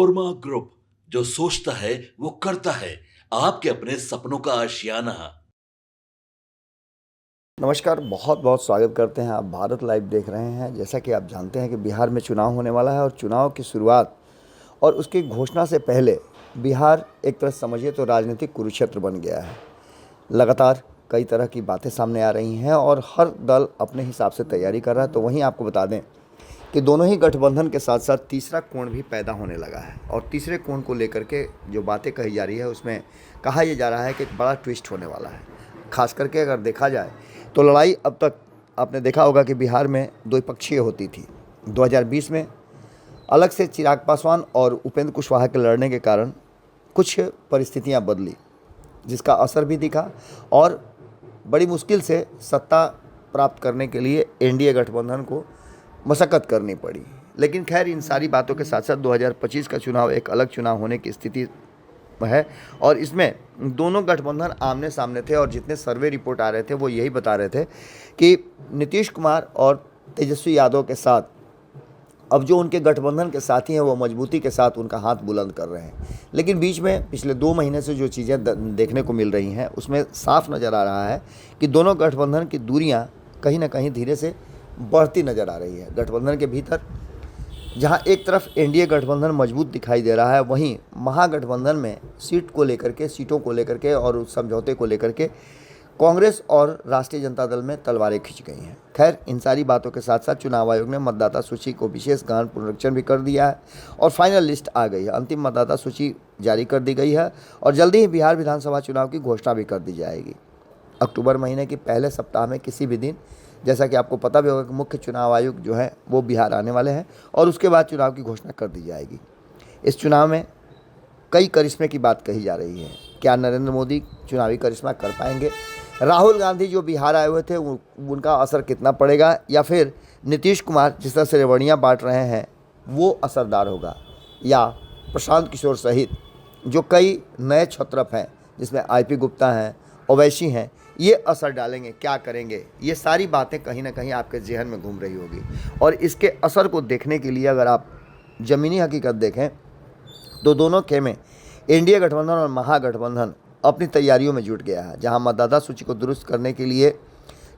नोरमा group, जो सोचता है वो करता है। आपके अपने सपनों का आशियाना। नमस्कार, बहुत बहुत स्वागत करते हैं। आप भारत लाइव देख रहे हैं। जैसा कि आप जानते हैं कि बिहार में चुनाव होने वाला है और चुनाव की शुरुआत और उसकी घोषणा से पहले बिहार एक तरह से समझिए तो राजनीतिक कुरुक्षेत्र बन गया है। लगातार कई तरह की बातें सामने आ रही हैं और हर दल अपने हिसाब से तैयारी कर रहा है। तो वहीं आपको बता दें कि दोनों ही गठबंधन के साथ साथ तीसरा कोण भी पैदा होने लगा है और तीसरे कोण को लेकर के जो बातें कही जा रही है उसमें कहा यह जा रहा है कि एक बड़ा ट्विस्ट होने वाला है। खास करके अगर देखा जाए तो लड़ाई अब तक आपने देखा होगा कि बिहार में द्विपक्षीय होती थी। 2020 में अलग से चिराग पासवान और उपेंद्र कुशवाहा के लड़ने के कारण कुछ परिस्थितियां बदली, जिसका असर भी दिखा और बड़ी मुश्किल से सत्ता प्राप्त करने के लिए एनडीए गठबंधन को मशक्कत करनी पड़ी। लेकिन खैर, इन सारी बातों के साथ साथ 2025 का चुनाव एक अलग चुनाव होने की स्थिति है और इसमें दोनों गठबंधन आमने सामने थे और जितने सर्वे रिपोर्ट आ रहे थे वो यही बता रहे थे कि नीतीश कुमार और तेजस्वी यादव के साथ अब जो उनके गठबंधन के साथी हैं वो मजबूती के साथ उनका हाथ बुलंद कर रहे हैं। लेकिन बीच में पिछले 2 महीने से जो चीज़ें देखने को मिल रही हैं उसमें साफ नज़र आ रहा है कि दोनों गठबंधन की दूरियां कहीं ना कहीं धीरे से बढ़ती नज़र आ रही है। गठबंधन के भीतर जहां एक तरफ एनडीए गठबंधन मजबूत दिखाई दे रहा है, वहीं महागठबंधन में सीटों को लेकर के और उस समझौते को लेकर के कांग्रेस और राष्ट्रीय जनता दल में तलवारें खिंच गई हैं। खैर, इन सारी बातों के साथ साथ चुनाव आयोग ने मतदाता सूची को विशेष गहन पुनरीक्षण भी कर दिया है और फाइनल लिस्ट आ गई है। अंतिम मतदाता सूची जारी कर दी गई है और जल्दी ही बिहार विधानसभा चुनाव की घोषणा भी कर दी जाएगी। अक्टूबर महीने के पहले सप्ताह में किसी भी दिन, जैसा कि आपको पता भी होगा कि मुख्य चुनाव आयुक्त जो है वो बिहार आने वाले हैं और उसके बाद चुनाव की घोषणा कर दी जाएगी। इस चुनाव में कई करिश्मे की बात कही जा रही है। क्या नरेंद्र मोदी चुनावी करिश्मा कर पाएंगे? राहुल गांधी जो बिहार आए हुए थे उनका असर कितना पड़ेगा, या फिर नीतीश कुमार जिस तरह से रेवड़ियाँ बांट रहे हैं वो असरदार होगा, या प्रशांत किशोर सहित जो कई नए छत्रप हैं जिसमें आईपी गुप्ता हैं, ओवैसी हैं, ये असर डालेंगे? क्या करेंगे? ये सारी बातें कहीं ना कहीं आपके जहन में घूम रही होगी और इसके असर को देखने के लिए अगर आप ज़मीनी हकीकत देखें तो दोनों खेमे एनडीए गठबंधन और महागठबंधन अपनी तैयारियों में जुट गया है। जहां मतदाता सूची को दुरुस्त करने के लिए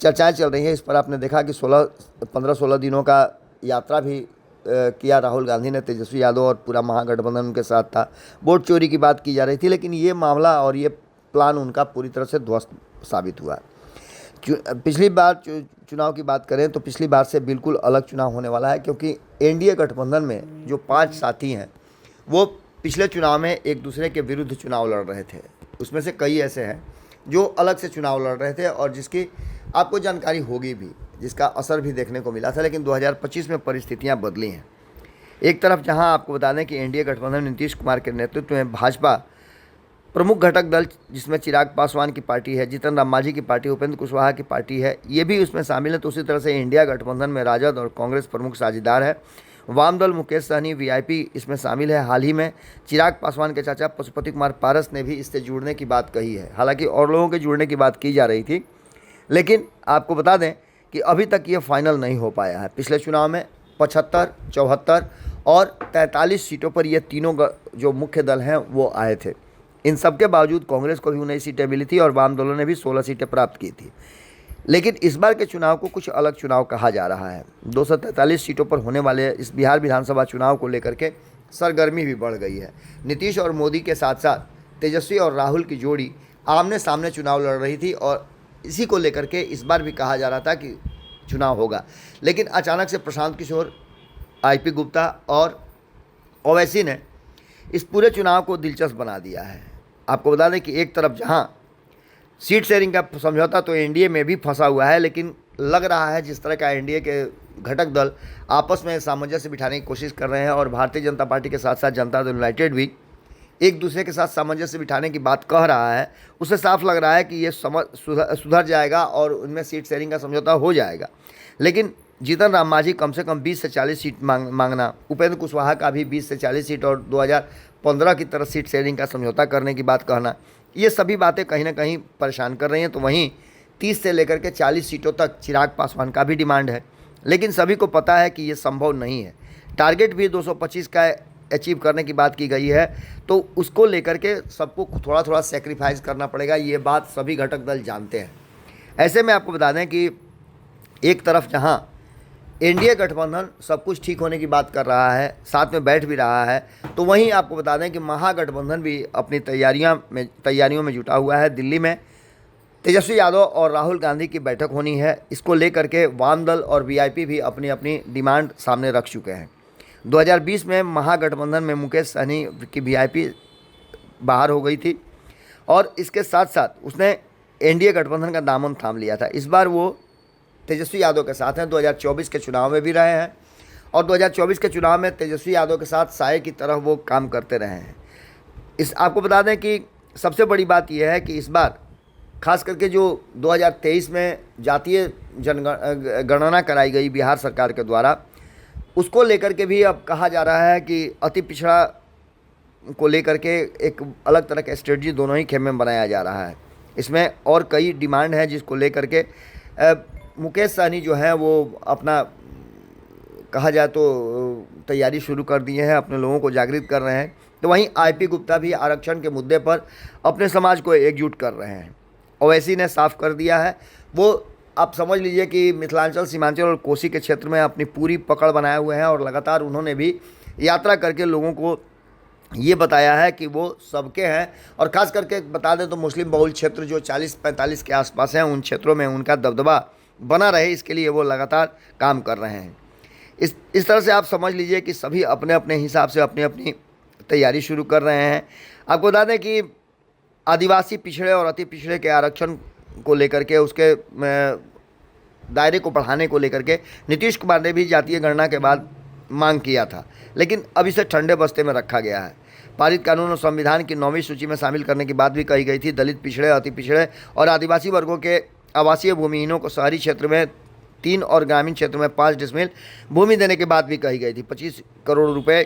चर्चाएं चल रही हैं, इस पर आपने देखा कि 15-16 दिनों का यात्रा भी किया राहुल गांधी ने। तेजस्वी यादव और पूरा महागठबंधन उनके साथ था। वोट चोरी की बात की जा रही थी, लेकिन ये मामला और ये प्लान उनका पूरी तरह से ध्वस्त साबित हुआ। पिछली बार चुनाव की बात करें तो पिछली बार से बिल्कुल अलग चुनाव होने वाला है, क्योंकि एनडीए गठबंधन में जो 5 साथी हैं वो पिछले चुनाव में एक दूसरे के विरुद्ध चुनाव लड़ रहे थे। उसमें से कई ऐसे हैं जो अलग से चुनाव लड़ रहे थे और जिसकी आपको जानकारी होगी भी, जिसका असर भी देखने को मिला था। लेकिन 2025 में परिस्थितियां बदली हैं। एक तरफ जहां आपको बता दें कि एनडीए गठबंधन नीतीश कुमार के नेतृत्व में भाजपा प्रमुख घटक दल, जिसमें चिराग पासवान की पार्टी है, जीतन राम मांझी की पार्टी, उपेंद्र कुशवाहा की पार्टी है, ये भी उसमें शामिल है। तो उसी तरह से इंडिया गठबंधन में राजद और कांग्रेस प्रमुख साझेदार है। वाम दल मुकेश सहनी वीआईपी इसमें शामिल है। हाल ही में चिराग पासवान के चाचा पशुपति कुमार पारस ने भी इससे जुड़ने की बात कही है। हालांकि और लोगों के जुड़ने की बात की जा रही थी, लेकिन आपको बता दें कि अभी तक ये फाइनल नहीं हो पाया है। पिछले चुनाव में 75, 74 और 43 सीटों पर ये तीनों जो मुख्य दल हैं वो आए थे। इन सब के बावजूद कांग्रेस को भी 19 सीटें मिली थी और वाम दलों ने भी 16 सीटें प्राप्त की थी। लेकिन इस बार के चुनाव को कुछ अलग चुनाव कहा जा रहा है। 243 सीटों पर होने वाले इस बिहार विधानसभा चुनाव को लेकर के सरगर्मी भी बढ़ गई है। नीतीश और मोदी के साथ साथ तेजस्वी और राहुल की जोड़ी आमने सामने चुनाव लड़ रही थी और इसी को लेकर के इस बार भी कहा जा रहा था कि चुनाव होगा। लेकिन अचानक से प्रशांत किशोर, आईपी गुप्ता और ओवैसी ने इस पूरे चुनाव को दिलचस्प बना दिया है। आपको बता दें कि एक तरफ जहां सीट शेयरिंग का समझौता तो एनडीए में भी फंसा हुआ है, लेकिन लग रहा है जिस तरह का एनडीए के घटक दल आपस में सामंजस्य बिठाने की कोशिश कर रहे हैं और भारतीय जनता पार्टी के साथ साथ जनता दल यूनाइटेड भी एक दूसरे के साथ सामंजस्य बिठाने की बात कह रहा है, उससे साफ लग रहा है कि ये सुधर जाएगा और उनमें सीट शेयरिंग का समझौता हो जाएगा। लेकिन जीतन राम मांझी कम से कम 20 से 40 सीट मांगना, उपेंद्र कुशवाहा का भी 20 से 40 सीट और 2015 की तरह सीट शेयरिंग का समझौता करने की बात कहना, ये सभी बातें कहीं ना कहीं परेशान कर रही हैं। तो वहीं 30 से लेकर के 40 सीटों तक चिराग पासवान का भी डिमांड है, लेकिन सभी को पता है कि ये संभव नहीं है। टारगेट भी 225 का अचीव करने की बात की गई है, तो उसको लेकर के सबको थोड़ा थोड़ा सेक्रीफाइस करना पड़ेगा। ये बात सभी घटक दल जानते हैं। ऐसे में आपको बता दें कि एक तरफ जहां एनडीए गठबंधन सब कुछ ठीक होने की बात कर रहा है, साथ में बैठ भी रहा है, तो वहीं आपको बता दें कि महागठबंधन भी अपनी तैयारियों में जुटा हुआ है। दिल्ली में तेजस्वी यादव और राहुल गांधी की बैठक होनी है। इसको लेकर के वाम दल और वीआईपी भी अपनी अपनी डिमांड सामने रख चुके हैं। 2020 में महागठबंधन में मुकेश सहनी की वीआईपी बाहर हो गई थी और इसके साथ साथ उसने एनडीए गठबंधन का दामन थाम लिया था। इस बार वो तेजस्वी यादव के साथ हैं, 2024 के चुनाव में भी रहे हैं और 2024 के चुनाव में तेजस्वी यादव के साथ साये की तरह वो काम करते रहे हैं। आपको बता दें कि सबसे बड़ी बात यह है कि इस बार खास करके जो 2023 में जातीय जनगणना कराई गई बिहार सरकार के द्वारा, उसको लेकर के भी अब कहा जा रहा है कि अति पिछड़ा को लेकर के एक अलग तरह का स्ट्रेटजी दोनों ही खेमे में बनाया जा रहा है। इसमें और कई डिमांड है जिसको लेकर के मुकेश सहनी जो है वो अपना कहा जाए तो तैयारी शुरू कर दिए हैं, अपने लोगों को जागृत कर रहे हैं। तो वहीं आईपी गुप्ता भी आरक्षण के मुद्दे पर अपने समाज को एकजुट कर रहे हैं। ओवैसी ने साफ कर दिया है, वो आप समझ लीजिए कि मिथिलांचल, सीमांचल और कोसी के क्षेत्र में अपनी पूरी पकड़ बनाए हुए हैं और लगातार उन्होंने भी यात्रा करके लोगों को ये बताया है कि वो सबके हैं। और ख़ास करके बता दें तो मुस्लिम बहुल क्षेत्र जो 40-45 के आसपास हैं, उन क्षेत्रों में उनका दबदबा बना रहे, इसके लिए वो लगातार काम कर रहे हैं। इस तरह से आप समझ लीजिए कि सभी अपने अपने हिसाब से अपनी अपनी तैयारी शुरू कर रहे हैं। आपको बता दें कि आदिवासी पिछड़े और अति पिछड़े के आरक्षण को लेकर के, उसके दायरे को बढ़ाने को लेकर के नीतीश कुमार ने भी जातीय गणना के बाद मांग किया था, लेकिन अब इसे ठंडे बस्ते में रखा गया है। पारित कानून और संविधान की 9वीं सूची में शामिल करने की बात भी कही गई थी। दलित, पिछड़े, अति पिछड़े और आदिवासी वर्गों के आवासीय भूमिहीनों को शहरी क्षेत्र में 3 और ग्रामीण क्षेत्र में 5 डिसमिल भूमि देने की बात भी कही गई थी। 25 करोड़ रुपए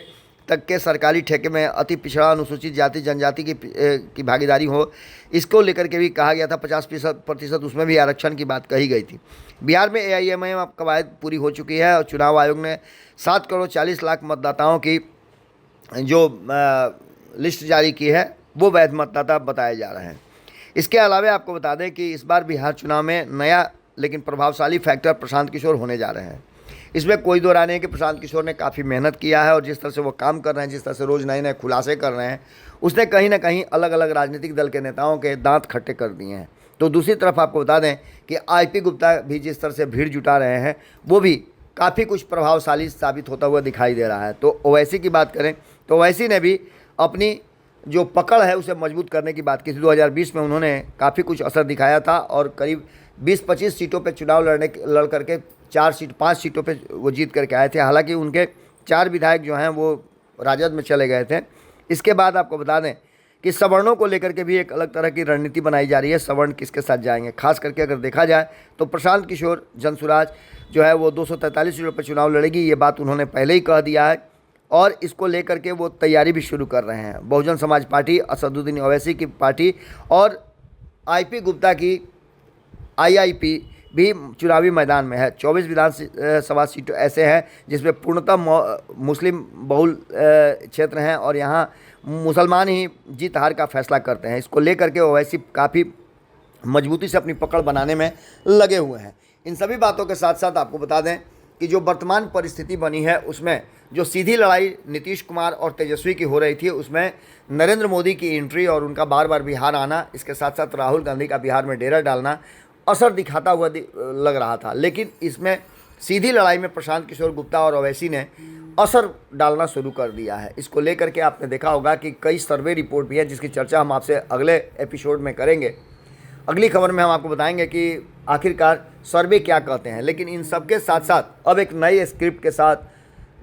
तक के सरकारी ठेके में अति पिछड़ा अनुसूचित जाति जनजाति की भागीदारी हो, इसको लेकर के भी कहा गया था। 50% उसमें भी आरक्षण की बात कही गई थी। बिहार में AIMIM कवायद पूरी हो चुकी है और चुनाव आयोग ने 7 करोड़ 40 लाख मतदाताओं की जो लिस्ट जारी की है वो वैध मतदाता बताए जा रहे हैं। इसके अलावा आपको बता दें कि इस बार बिहार चुनाव में नया लेकिन प्रभावशाली फैक्टर प्रशांत किशोर होने जा रहे हैं। इसमें कोई दो राय नहीं है कि प्रशांत किशोर ने काफ़ी मेहनत किया है और जिस तरह से वो काम कर रहे हैं, जिस तरह से रोज़ नए नए खुलासे कर रहे हैं, उसने कहीं ना कहीं अलग अलग राजनीतिक दल के नेताओं के दांत खट्टे कर दिए हैं। तो दूसरी तरफ आपको बता दें कि आईपी गुप्ता भी जिस तरह से भीड़ जुटा रहे हैं वो भी काफ़ी कुछ प्रभावशाली साबित होता हुआ दिखाई दे रहा है। तो ओवैसी की बात करें तो ओवैसी ने भी अपनी जो पकड़ है उसे मजबूत करने की बात की थी। 2020 में उन्होंने काफ़ी कुछ असर दिखाया था और करीब 20-25 सीटों पे चुनाव लड़ करके 5 सीटों पे वो जीत करके आए थे। हालांकि उनके 4 विधायक जो हैं वो राजद में चले गए थे। इसके बाद आपको बता दें कि सवर्णों को लेकर के भी एक अलग तरह की रणनीति बनाई जा रही है। सवर्ण किसके साथ जाएंगे, खास करके अगर देखा जाए तो प्रशांत किशोर जनसुराज जो है वो 243 सीटों पर चुनाव लड़ेगी, ये बात उन्होंने पहले ही कह दिया है और इसको लेकर के वो तैयारी भी शुरू कर रहे हैं। बहुजन समाज पार्टी, असदुद्दीन ओवैसी की पार्टी और आईपी गुप्ता की IIP भी चुनावी मैदान में है। 24 विधानसभा सीट ऐसे हैं जिसमें पूर्णतः मुस्लिम बहुल क्षेत्र हैं और यहाँ मुसलमान ही जीत हार का फैसला करते हैं। इसको लेकर के ओवैसी काफ़ी मजबूती से अपनी पकड़ बनाने में लगे हुए हैं। इन सभी बातों के साथ साथ आपको बता दें कि जो वर्तमान परिस्थिति बनी है उसमें जो सीधी लड़ाई नीतीश कुमार और तेजस्वी की हो रही थी, उसमें नरेंद्र मोदी की एंट्री और उनका बार बार बिहार आना, इसके साथ साथ राहुल गांधी का बिहार में डेरा डालना असर दिखाता हुआ लग रहा था। लेकिन इसमें सीधी लड़ाई में प्रशांत किशोर गुप्ता और ओवैसी ने असर डालना शुरू कर दिया है। इसको लेकर के आपने देखा होगा कि कई सर्वे रिपोर्ट भी है जिसकी चर्चा हम आपसे अगले एपिसोड में करेंगे। अगली खबर में हम आपको बताएंगे कि आखिरकार सर्वे क्या कहते हैं। लेकिन इन सब के साथ साथ अब एक नई स्क्रिप्ट के साथ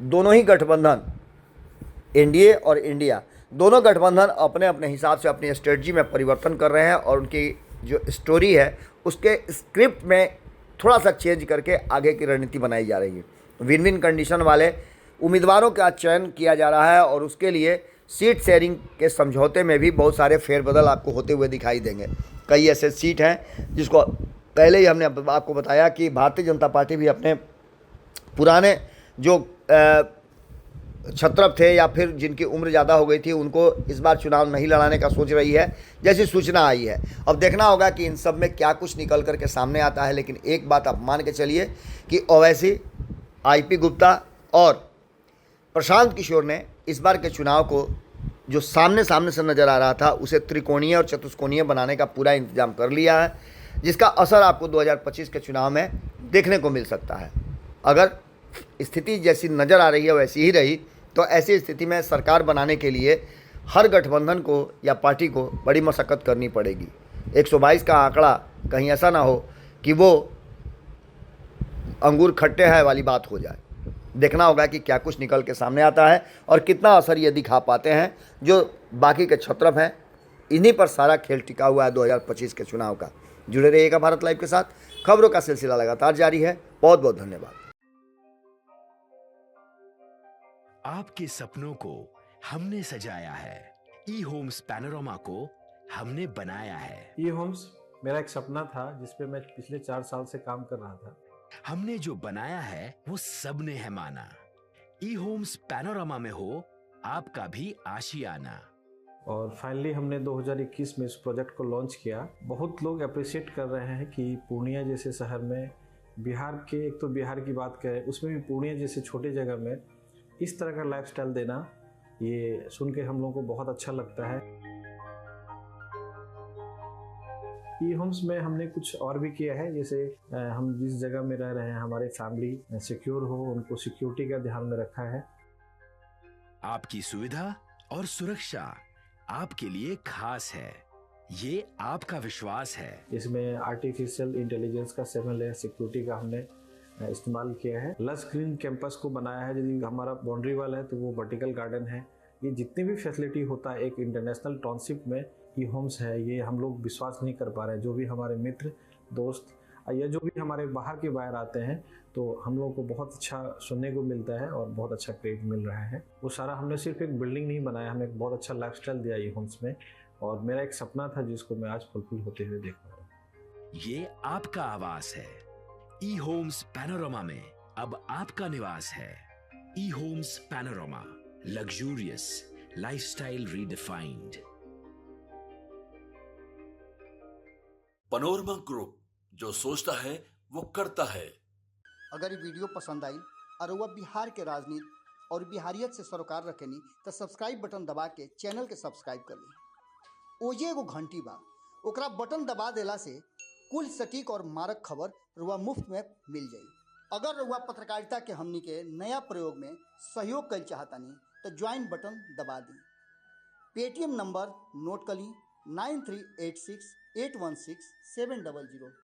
दोनों ही गठबंधन, एनडीए और इंडिया, दोनों गठबंधन अपने अपने हिसाब से अपनी स्ट्रेटजी में परिवर्तन कर रहे हैं और उनकी जो स्टोरी है उसके स्क्रिप्ट में थोड़ा सा चेंज करके आगे की रणनीति बनाई जा रही है। विन विन कंडीशन वाले उम्मीदवारों का चयन किया जा रहा है और उसके लिए सीट शेयरिंग के समझौते में भी बहुत सारे फेरबदल आपको होते हुए दिखाई देंगे। कई ऐसे सीट हैं जिसको पहले ही हमने आपको बताया कि भारतीय जनता पार्टी भी अपने पुराने जो छत्रप थे या फिर जिनकी उम्र ज़्यादा हो गई थी उनको इस बार चुनाव नहीं लड़ाने का सोच रही है, जैसी सूचना आई है। अब देखना होगा कि इन सब में क्या कुछ निकल कर के सामने आता है। लेकिन एक बात आप मान के चलिए कि ओवैसी, आईपी गुप्ता और प्रशांत किशोर ने इस बार के चुनाव को जो सामने सामने से नज़र आ रहा था उसे त्रिकोणीय और चतुष्कोणीय बनाने का पूरा इंतजाम कर लिया है, जिसका असर आपको 2025 के चुनाव में देखने को मिल सकता है। अगर स्थिति जैसी नज़र आ रही है वैसी ही रही तो ऐसी स्थिति में सरकार बनाने के लिए हर गठबंधन को या पार्टी को बड़ी मशक्क़त करनी पड़ेगी। 122 का आंकड़ा कहीं ऐसा ना हो कि वो अंगूर खट्टे हैं वाली बात हो जाए। देखना होगा कि क्या कुछ निकल के सामने आता है और कितना असर ये दिखा पाते हैं। जो बाकी के छत्रप हैं, इन्हीं पर सारा खेल टिका हुआ है 2025 के चुनाव का। जुड़े रहिएगा भारत लाइव के साथ, खबरों का सिलसिला लगातार जारी है। बहुत बहुत धन्यवाद। आपके सपनों को हमने सजाया है, ई होम्स पैनोरामा को हमने बनाया है। ई होम्स मेरा एक सपना था जिस पे मैं पिछले 4 साल से काम कर रहा था। हमने जो बनाया है वो सबने है माना। ई होम्स पैनोरामा में हो आपका भी आशियाना। और फाइनली हमने 2021 में इस प्रोजेक्ट को लॉन्च किया। बहुत लोग अप्रिशिएट कर रहे हैं कि पूर्णिया जैसे शहर में, बिहार के, एक तो बिहार की बात करें उसमें भी पूर्णिया जैसे छोटे जगह में इस तरह का लाइफस्टाइल देना, ये सुन के हम लोगों को बहुत अच्छा लगता है। ई होम्स में हमने कुछ और भी किया है, जैसे हम जिस जगह में रह रहे हैं हमारे फैमिली सिक्योर हो, उनको सिक्योरिटी का ध्यान में रखा है। आपकी सुविधा और सुरक्षा आपके लिए खास है, ये आपका विश्वास है। इसमें आर्टिफिशियल इंटेलिजेंस का 7 लेयर सिक्योरिटी का हमने इस्तेमाल किया है। लस ग्रीन कैंपस को बनाया है। यदि हमारा बाउंड्री वाल है तो वो वर्टिकल गार्डन है। ये जितनी भी फैसिलिटी होता है एक इंटरनेशनल टाउनशिप में ई होम्स है, ये हम लोग विश्वास नहीं कर पा रहे हैं। जो भी हमारे मित्र, दोस्त या जो भी हमारे बाहर के बाहर आते हैं तो हम लोगों को बहुत अच्छा सुनने को मिलता है और बहुत अच्छा क्रेडिट मिल रहा है। वो सारा हमने सिर्फ एक बिल्डिंग नहीं बनाया, हमें एक बहुत अच्छा लाइफस्टाइल दिया ई होम्स में, और मेरा एक सपना था जिसको मैं आज फुलफिल होते हुए देख रहा हूँ। ये आपका आवास है। ई होम्स पैनोरामा में अब आपका निवास है। E Homes Panorama, luxurious lifestyle redefined. Panorama group, जो सोचता है वो करता है। अगर ये वीडियो पसंद आई और वह बिहार के राजनीति और बिहारियत से सरोकार रखेनी तो सब्सक्राइब बटन दबा के चैनल के सब्सक्राइब कर ली। ओजे एगो घंटी बा, ओकरा बटन दबा देला से कुल सटीक और मारक खबर रुआ मुफ्त में मिल जाई। अगर रुआ पत्रकारिता के हमनी के नया प्रयोग में सहयोग कर चाहतानी तो ज्वाइन बटन दबा दी। पेटीएम नंबर नोट कर ली 9386 816 700।